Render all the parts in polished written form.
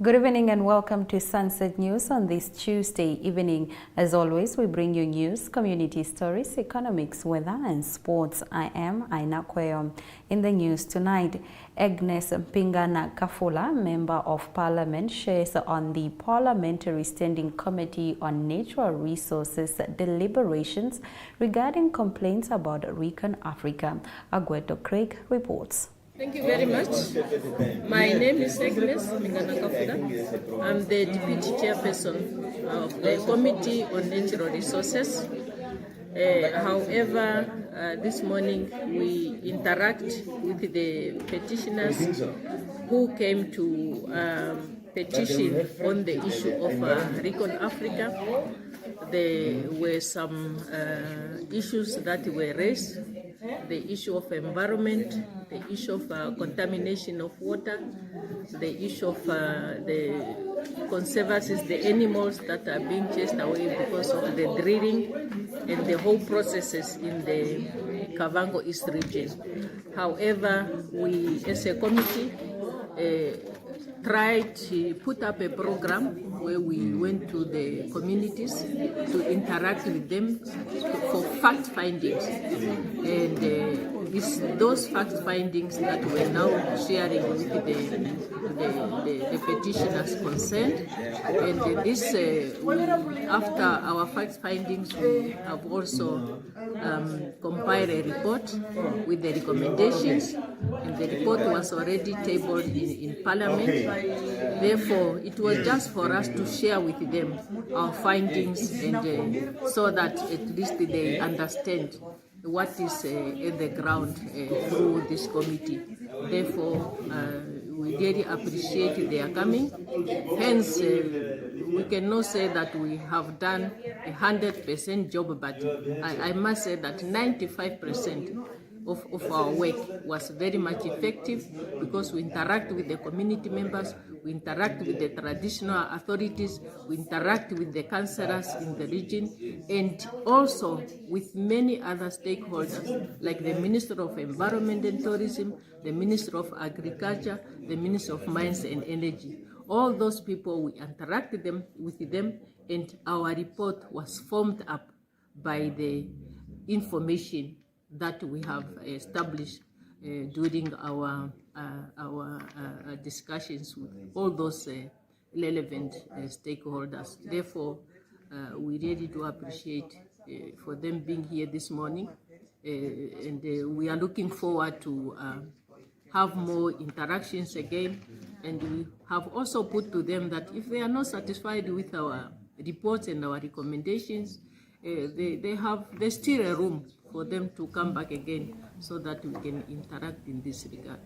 Good evening and welcome to Sunset News on this Tuesday evening. As always, we bring you news, community stories, economics, weather and sports. I am Aina Kweyo. In the news tonight, Agnes Mpingana Kafula, Member of Parliament, shares on the Parliamentary Standing Committee on Natural Resources deliberations regarding complaints about Recon Africa. Agweto Craig reports. Thank you very much. My name is Agnes Mpingana Kafula. I'm the Deputy Chairperson of the Committee on Natural Resources. However, this morning we interact with the petitioners who came to petition on the issue of Recon Africa. There were some issues that were raised. The issue of environment, the issue of contamination of water, the issue of the conservancies, the animals that are being chased away because of the drilling and the whole processes in the Kavango East region. However, we as a committee tried to put up a program where we went to the communities to interact with them for fact findings. And those fact findings that we're now sharing with the petitioners concerned. And this, after our fact findings, we have also compiled a report with the recommendations. And the report was already tabled in Parliament. Therefore, it was just for us to share with them our findings and so that at least they understand what is at the ground through this committee. Therefore, we really appreciate their coming. Hence, we cannot say that we have done 100% job, but I must say that 95% of our work was very much effective because we interact with the community members, we interact with the traditional authorities, we interact with the councillors in the region, and also with many other stakeholders like the Minister of Environment and Tourism, the Minister of Agriculture, the Minister of Mines and Energy. All those people, we interacted with them, and our report was formed up by the information that we have established during our discussions with all those relevant stakeholders. Therefore, we really do appreciate for them being here this morning, and we are looking forward to have more interactions again. And we have also put to them that if they are not satisfied with our reports and our recommendations, there's still a room for them to come back again so that we can interact in this regard.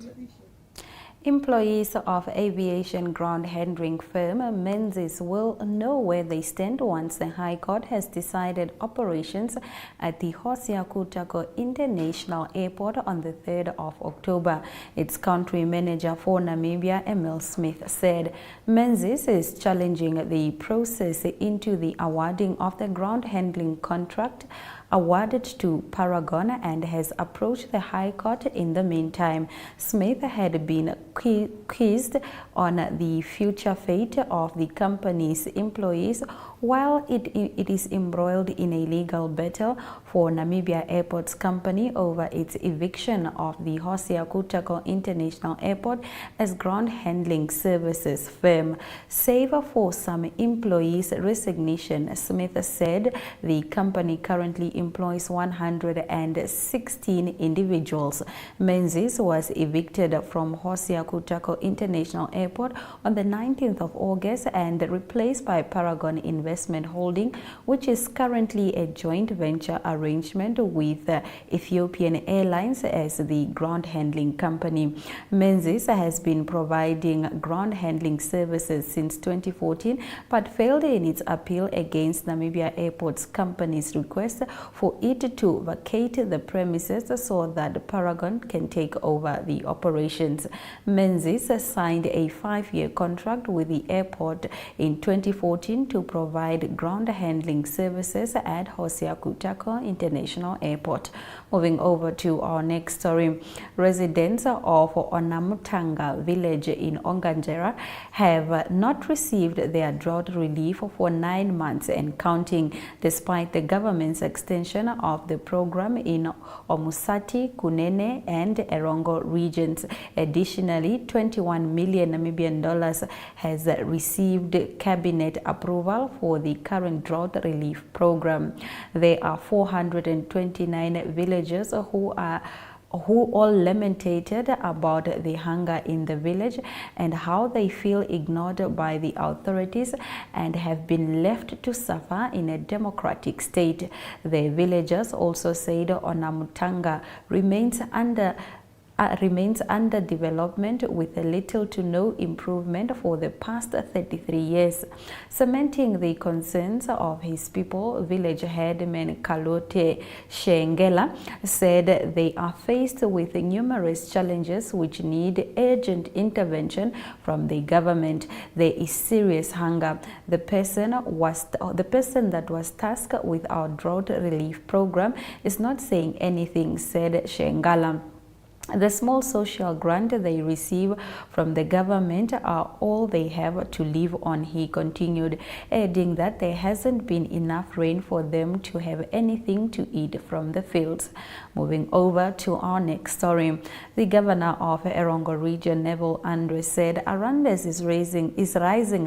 Employees of aviation ground handling firm Menzies will know where they stand once the High Court has decided operations at the Hosea Kutako International Airport on the 3rd of October. Its country manager for Namibia, Emil Smith, said Menzies is challenging the process into the awarding of the ground handling contract awarded to Paragon and has approached the High Court in the meantime. Smith had been quizzed on the future fate of the company's employees while it is embroiled in a legal battle for Namibia Airports Company over its eviction of the Hosea Kutako International Airport as ground handling services firm. Save for some employees' resignation, Smith said the company currently employs 116 individuals. Menzies was evicted from Hosea Kutako International Airport on the 19th of August and replaced by Paragon Investment Holding, which is currently a joint venture arrangement with Ethiopian Airlines as the ground handling company. Menzies has been providing ground handling services since 2014 but failed in its appeal against Namibia Airports Company's request for it to vacate the premises so that Paragon can take over the operations. Menzies signed a 5-year contract with the airport in 2014 to provide ground handling services at Hosea Kutako International Airport. Moving over to our next story, residents of Onamutanga village in Onganjera have not received their drought relief for 9 months and counting, despite the government's extension of the program in Omusati, Kunene and Erongo regions. Additionally, 21 million Namibian dollars has received cabinet approval for the current drought relief program. There are 429 villagers who all lamented about the hunger in the village and how they feel ignored by the authorities and have been left to suffer in a democratic state. The villagers also said Onamutanga remains under development with little to no improvement for the past 33 years. Cementing the concerns of his people, village headman Kalote Shengela said they are faced with numerous challenges which need urgent intervention from the government. There is serious hunger. The person that was tasked with our drought relief program is not saying anything, said Shengala. The small social grant they receive from the government are all they have to live on, he continued, adding that there hasn't been enough rain for them to have anything to eat from the fields. Moving over to our next story, the governor of Erongo region, Neville Andre, said Arandes is rising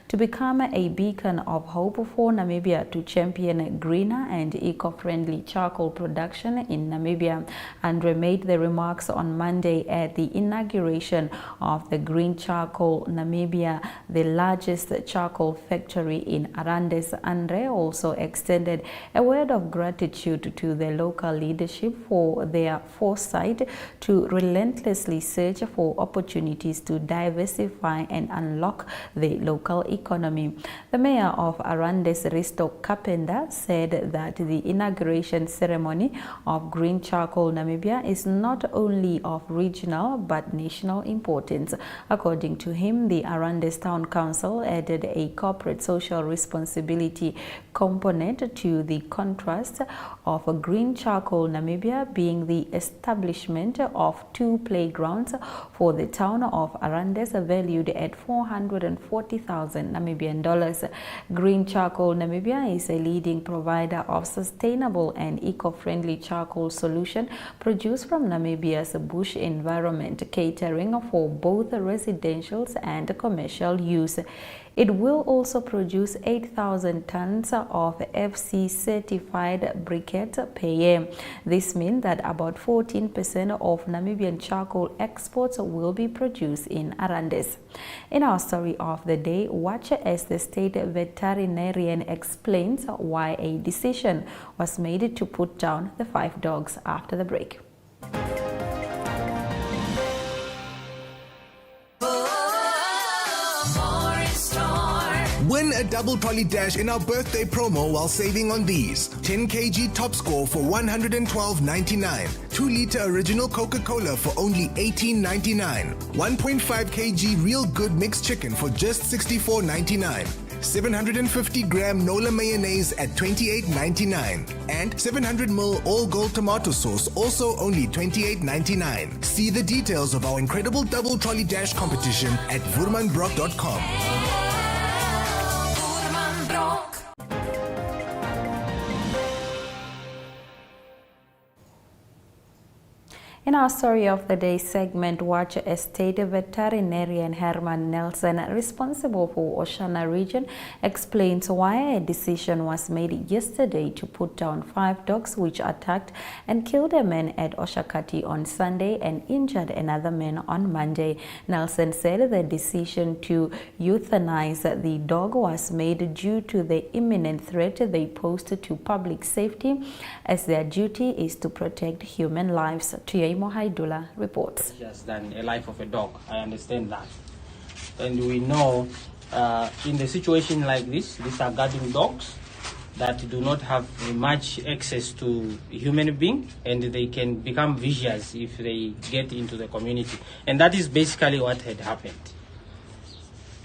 to become a beacon of hope for Namibia to champion greener and eco-friendly charcoal production in Namibia. Andre made the remarks on Monday at the inauguration of the Green Charcoal Namibia, the largest charcoal factory in Arandes. Andre also extended a word of gratitude to the local leadership for their foresight to relentlessly search for opportunities to diversify and unlock the local economy. The mayor of Arandes, Risto Kapenda, said that the inauguration ceremony of Green Charcoal Namibia is not only of regional but national importance. According to him, the Arandes Town Council added a corporate social responsibility component to the contrast of Green Charcoal Namibia, being the establishment of 2 playgrounds for the town of Arandes valued at 440,000 Namibian dollars. Green Charcoal Namibia is a leading provider of sustainable and eco-friendly charcoal solution produced from Namibia's bush environment, catering for both residential and commercial use. It will also produce 8,000 tons of FC certified briquettes per year. This means that about 14% of Namibian charcoal exports will be produced in Arandes. In our story of the day, watch as the state veterinarian explains why a decision was made to put down the 5 dogs after the break. Win a double trolley dash in our birthday promo while saving on these. 10 kg top score for $112.99. 2-liter original Coca-Cola for only $18.99. 1.5 kg real good mixed chicken for just $64.99. 750-gram Nola mayonnaise at $28.99. And 700ml all gold tomato sauce, also only $28.99. See the details of our incredible double trolley dash competition at vurmanbrock.com. In our story of the day segment, watch as state veterinarian Herman Nelson, responsible for Oshana region, explains why a decision was made yesterday to put down 5 dogs which attacked and killed a man at Oshakati on Sunday and injured another man on Monday. Nelson said the decision to euthanize the dog was made due to the imminent threat they posed to public safety, as their duty is to protect human lives. Haidula reports. Just than a life of a dog. I understand that. And we know in the situation like this, these are guarding dogs. that do not have much access to human being, and they can become vicious if they get into the community. And that is basically what had happened.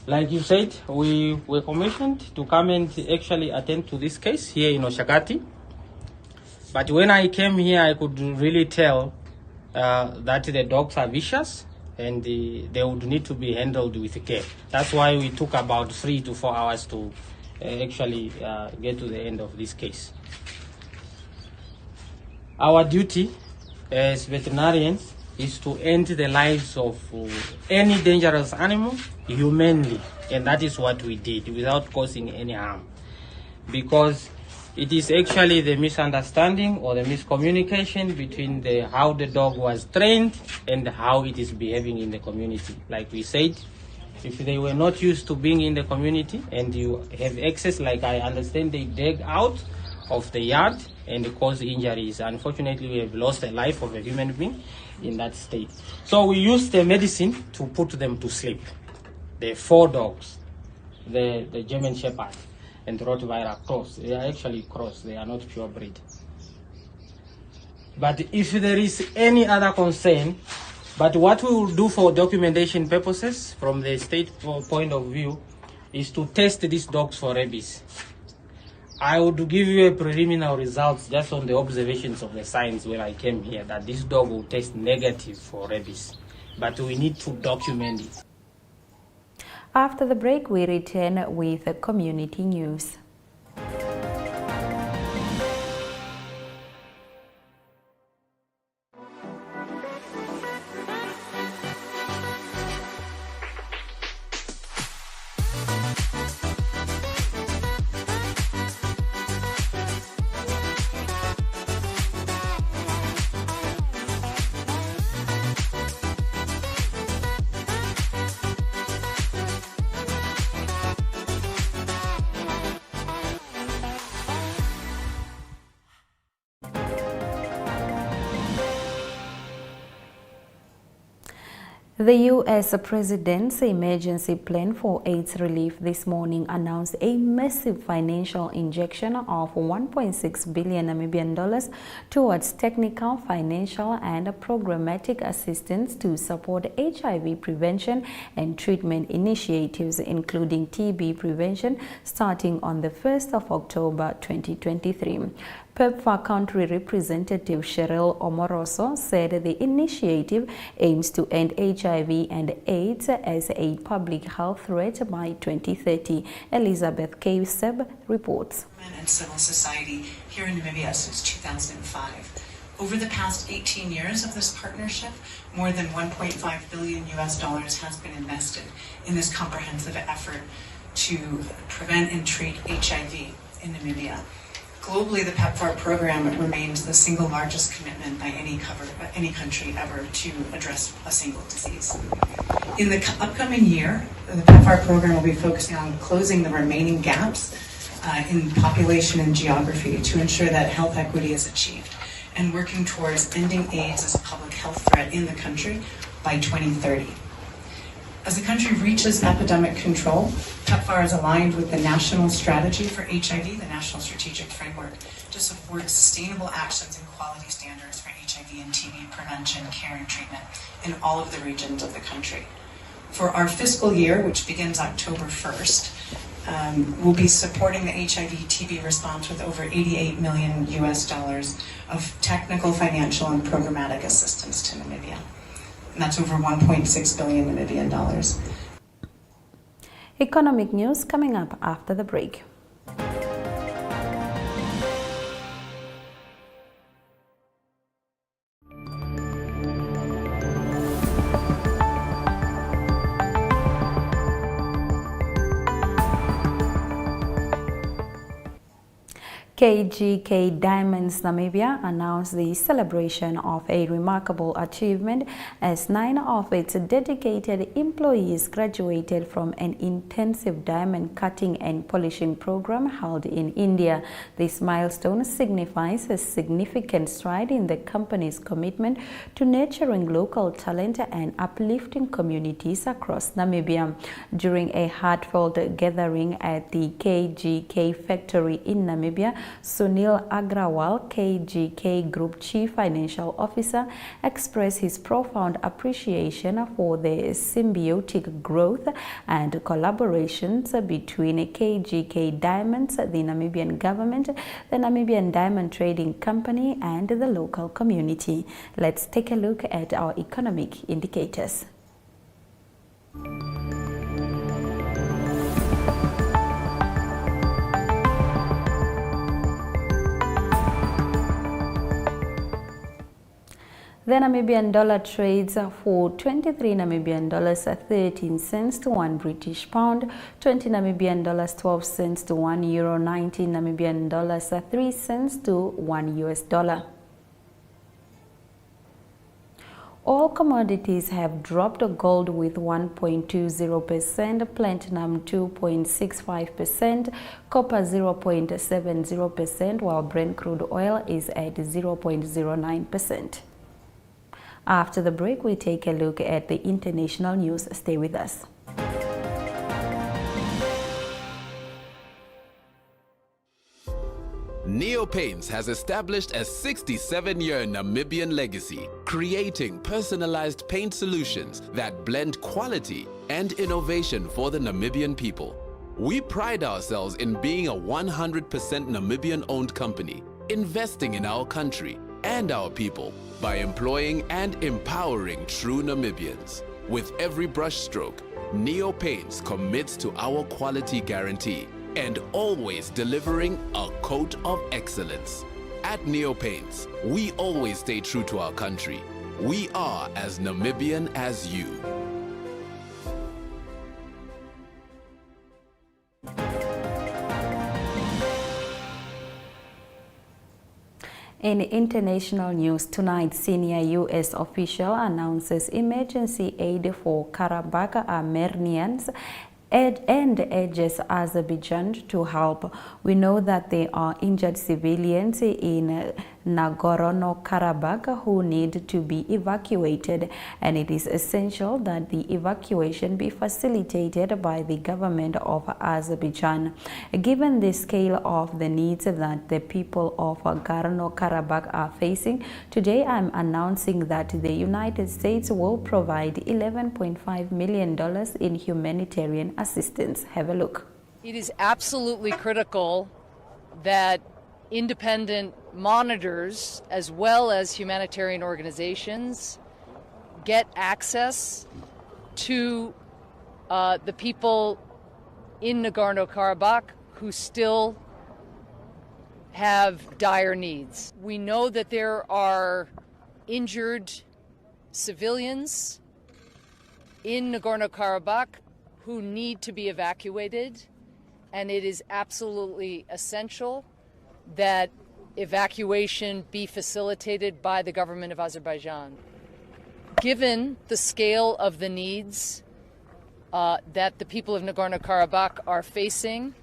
Like you said, we were commissioned to come and actually attend to this case here in Oshakati. But when I came here, I could really tell that the dogs are vicious, and they would need to be handled with care. That's why we took about 3 to 4 hours to actually get to the end of this case. Our duty as veterinarians is to end the lives of any dangerous animal humanely, and that is what we did without causing any harm, because it is actually the misunderstanding or the miscommunication between how the dog was trained and how it is behaving in the community. Like we said, if they were not used to being in the community and you have access, like I understand they dig out of the yard and cause injuries. Unfortunately, we have lost the life of a human being in that state. So we used the medicine to put them to sleep. The 4 dogs, the German Shepherd and Rottweiler cross. They are actually cross. They are not purebred. But if there is any other concern, but what we will do for documentation purposes from the state point of view is to test these dogs for rabies. I would give you a preliminary results just on the observations of the signs when I came here that this dog will test negative for rabies. But we need to document it. After the break, we return with community news. The U.S. President's emergency plan for AIDS relief this morning announced a massive financial injection of $1.6 billion Namibian dollars towards technical, financial, and programmatic assistance to support HIV prevention and treatment initiatives, including TB prevention, starting on the 1st of October 2023. PEPFAR Country Representative Cheryl Omoroso said the initiative aims to end HIV and AIDS as a public health threat by 2030. Elizabeth K. Seb reports. And civil society here in Namibia since 2005. Over the past 18 years of this partnership, more than $1.5 billion has been invested in this comprehensive effort to prevent and treat HIV in Namibia. Globally, the PEPFAR program remains the single largest commitment by any country ever to address a single disease. In the upcoming year, the PEPFAR program will be focusing on closing the remaining gaps in population and geography to ensure that health equity is achieved, and working towards ending AIDS as a public health threat in the country by 2030. As the country reaches epidemic control, PEPFAR is aligned with the National Strategy for HIV, the National Strategic Framework, to support sustainable actions and quality standards for HIV and TB prevention, care, and treatment in all of the regions of the country. For our fiscal year, which begins October 1st, we'll be supporting the HIV-TB response with over $88 million of technical, financial, and programmatic assistance to Namibia. And that's over $1.6 billion Namibian dollars. Economic news coming up after the break. KGK Diamonds Namibia announced the celebration of a remarkable achievement as 9 of its dedicated employees graduated from an intensive diamond cutting and polishing program held in India. This milestone signifies a significant stride in the company's commitment to nurturing local talent and uplifting communities across Namibia. During a heartfelt gathering at the KGK factory in Namibia, Sunil Agrawal, KGK Group Chief Financial Officer, expressed his profound appreciation for the symbiotic growth and collaborations between KGK Diamonds, the Namibian government, the Namibian Diamond Trading Company, and the local community. Let's take a look at our economic indicators. The Namibian dollar trades for 23 Namibian dollars 13 cents to 1 British pound, 20 Namibian dollars 12 cents to 1 euro, 19 Namibian dollars 3 cents to 1 US dollar. All commodities have dropped: gold with 1.20%, platinum 2.65%, copper 0.70%, while Brent crude oil is at 0.09%. After the break, we take a look at the international news. Stay with us. Neopaints has established a 67-year Namibian legacy, creating personalized paint solutions that blend quality and innovation for the Namibian people. We pride ourselves in being a 100% Namibian-owned company, investing in our country and our people by employing and empowering true Namibians. With every brushstroke, Neopaints commits to our quality guarantee and always delivering a coat of excellence. At Neopaints, we always stay true to our country. We are as Namibian as you. In international news tonight, senior U.S. official announces emergency aid for Karabakh Armenians and urges Azerbaijan to help. We know that there are injured civilians in Nagorno-Karabakh who need to be evacuated, and it is essential that the evacuation be facilitated by the government of Azerbaijan. Given the scale of the needs that the people of Nagorno-Karabakh are facing, today I'm announcing that the United States will provide $11.5 million in humanitarian assistance. Have a look. It is absolutely critical that independent monitors as well as humanitarian organizations get access to the people in Nagorno-Karabakh who still have dire needs. We know that there are injured civilians in Nagorno-Karabakh who need to be evacuated, and it is absolutely essential that evacuation be facilitated by the government of Azerbaijan. Given the scale of the needs that the people of Nagorno-Karabakh are facing,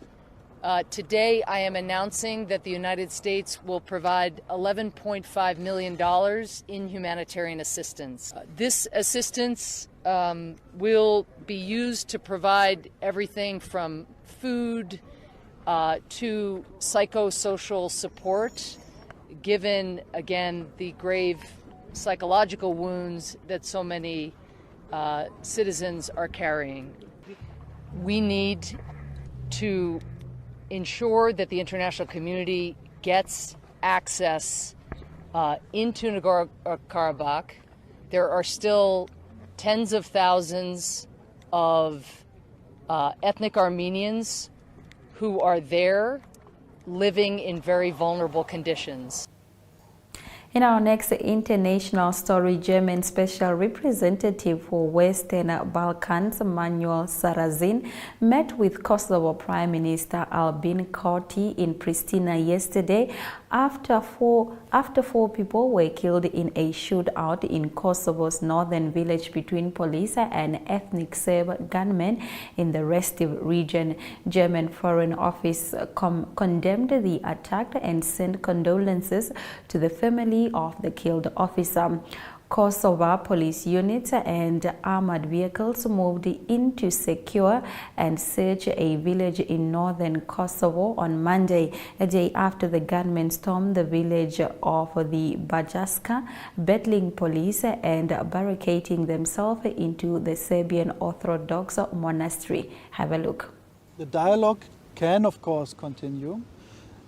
today I am announcing that the United States will provide $11.5 million in humanitarian assistance. This assistance will be used to provide everything from food to psychosocial support, given, again, the grave psychological wounds that so many citizens are carrying. We need to ensure that the international community gets access into Nagorno-Karabakh. There are still tens of thousands of ethnic Armenians who are there living in very vulnerable conditions. In our next international story, German Special Representative for Western Balkans, Manuel Sarrazin, met with Kosovo Prime Minister Albin Kurti in Pristina yesterday after four people were killed in a shootout in Kosovo's northern village between police and ethnic Serb gunmen in the Restiv region. German Foreign Office condemned the attack and sent condolences to the family of the killed officer. Kosovo police units and armored vehicles moved in to secure and search a village in northern Kosovo on Monday, a day after the gunmen stormed the village of the Bajaska, battling police and barricading themselves into the Serbian Orthodox monastery. Have a look. The dialogue can, of course, continue,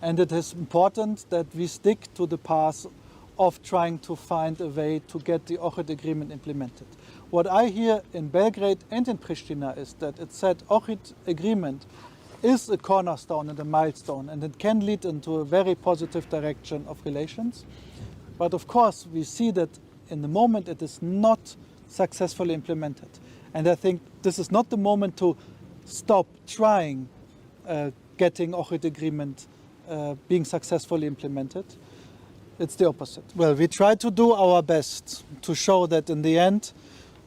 and it is important that we stick to the path of trying to find a way to get the Ohrid agreement implemented. What I hear in Belgrade and in Pristina is that it said Ohrid agreement is a cornerstone and a milestone, and it can lead into a very positive direction of relations. But of course, we see that in the moment it is not successfully implemented. And I think this is not the moment to stop trying getting Ohrid agreement being successfully implemented. It's the opposite. Well, we try to do our best to show that in the end,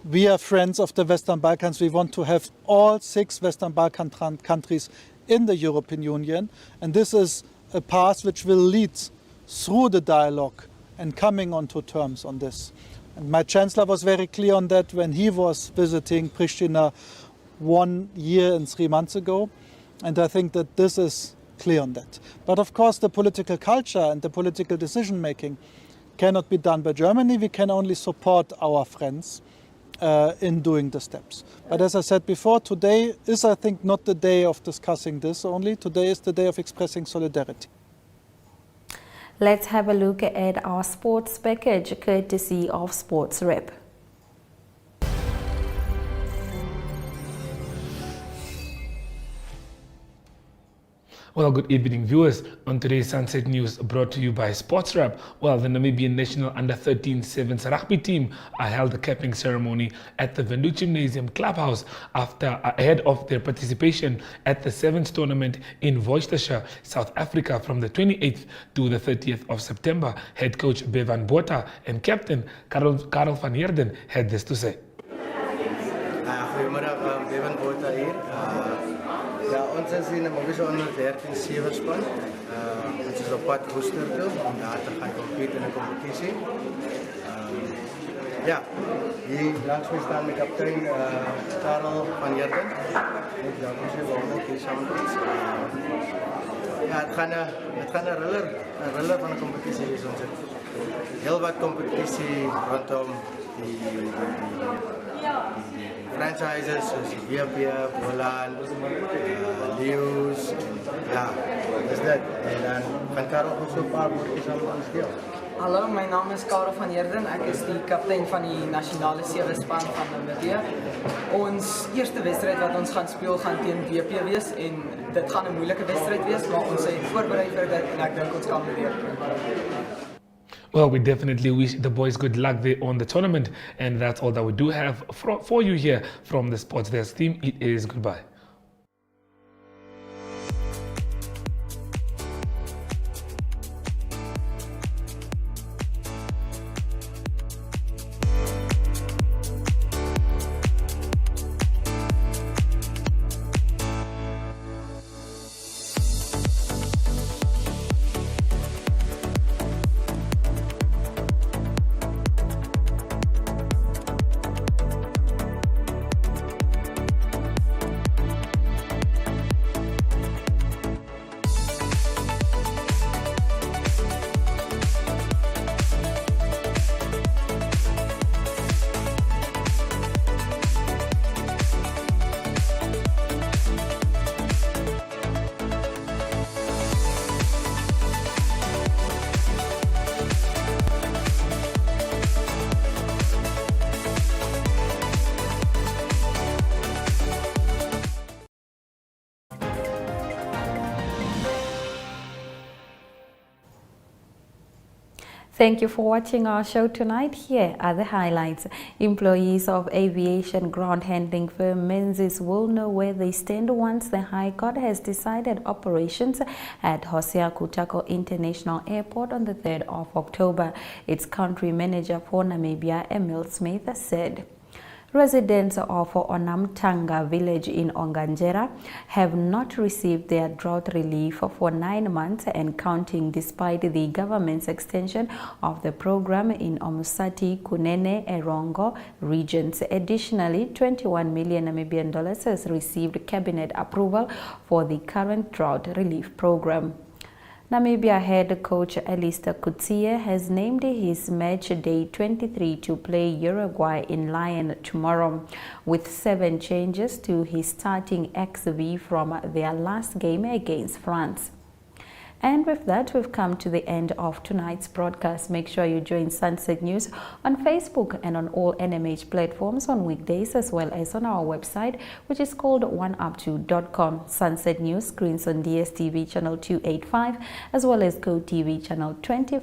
we are friends of the Western Balkans. We want to have all 6 Western Balkan countries in the European Union. And this is a path which will lead through the dialogue and coming onto terms on this. And my Chancellor was very clear on that when he was visiting Pristina 1 year and 3 months ago. And I think that this is clear on that. But of course the political culture and the political decision making cannot be done by Germany. We can only support our friends in doing the steps. But as I said before, today is, I think, not the day of discussing this only. Today is the day of expressing solidarity. Let's have a look at our sports package courtesy of Sports Rep. Well, good evening, viewers. On today's Sunset News, brought to you by Sports Rep. Well, the Namibian national under-13 sevens rugby team held a capping ceremony at the Vendu Gymnasium Clubhouse ahead of their participation at the sevens tournament in Worcestershire, South Africa, from the 28th to the 30th of September. Head coach Bevan Botha and captain Karel van Heerden had this to say. Goedemiddag, Bevan Botha hier. Ja, ons is in Namibië onder 13-7 span. Ons is op pad Worcester toe om daar te gaan compete in 'n kompetisie. Ja, hier langs my staan my kaptein Karel van Heerden. Ja, ons is ook hier saam met ons. Ja, het gaan 'n riller van 'n kompetisie wees. Ons het heel wat kompetisie rondom die franchises soos WP, Boland, Leeuws, ja, dis dit. En dan gaan Karel ook so 'n paar woordjies aan ons gee. Hallo, my naam is Karel van Heerden. Ek is die kaptein van die nasionale sewe span van Namibië. Ons eerste wedstryd wat ons gaan speel gaan teen WP wees en dit gaan 'n moeilike wedstryd wees, maar ons het voorberei vir dit en ek dink ons kan dit. Well, we definitely wish the boys good luck there on the tournament, and that's all that we do have for you here from the Sports Desk team. It is goodbye. Thank you for watching our show tonight. Here are the highlights. Employees of aviation ground handling firm Menzies will know where they stand once the High Court has decided operations at Hosea Kutako International Airport on the 3rd of October. Its country manager for Namibia, Emil Smith, said. Residents of Onamtanga village in Onganjera have not received their drought relief for 9 months and counting, despite the government's extension of the program in Omusati, Kunene, Erongo regions. Additionally, $21 million Namibian has received cabinet approval for the current drought relief program. Namibia head coach Alistair Coetzee has named his match day 23 to play Uruguay in Lyon tomorrow, with 7 changes to his starting XV from their last game against France. And with that, we've come to the end of tonight's broadcast. Make sure you join Sunset News on Facebook and on all NMH platforms on weekdays, as well as on our website, which is called oneup2.com. Sunset News screens on DSTV channel 285, as well as GoTV channel 24.